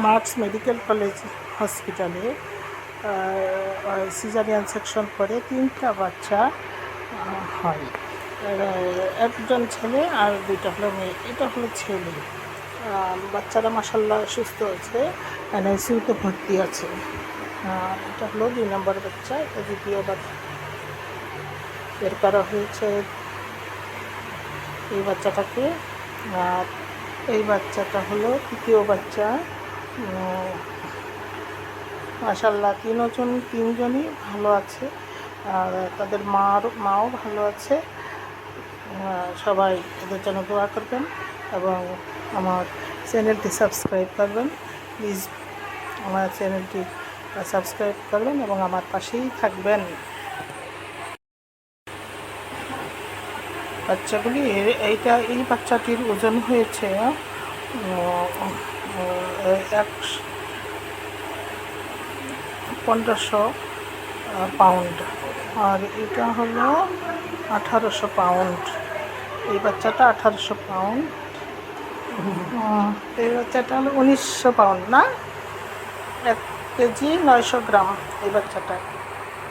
Marks medical college হসপিটালে caesarean section করে 3টা বাচ্চা হয়। একজন ছেলে আর 2টা হলো মেয়ে। এটা হলো ছেলে। বাচ্চারা মাশাআল্লাহ সুস্থ আছে, এনআইসিউতে ভর্তি আছে। এটা হলো 2 নম্বর বাচ্চা, এটা দ্বিতীয় বাচ্চা। বের করা হয়েছে এই বাচ্চাটাকে। আর এই বাচ্চাটা হলো তৃতীয় বাচ্চা। মাশাআল্লাহ তিনজনই ভালো আছে, আর তাদের মাও ভালো আছে। সবাই এদের জন্য দোয়া করবেন এবং আমার চ্যানেলটি সাবস্ক্রাইব করবেন। প্লিজ আমার চ্যানেলটি সাবস্ক্রাইব করবেন এবং আমার পাশেই থাকবেন। বাচ্চাগুলি এই বাচ্চাটির ওজন হয়েছে 1500 পাউন্ড, আর এটা হলো 1800 পাউন্ড। এই বাচ্চাটা 1800 পাউন্ড, এই বাচ্চাটা হলো 1900 পাউন্ড, না 1 কেজি 900 গ্রাম এই বাচ্চাটা।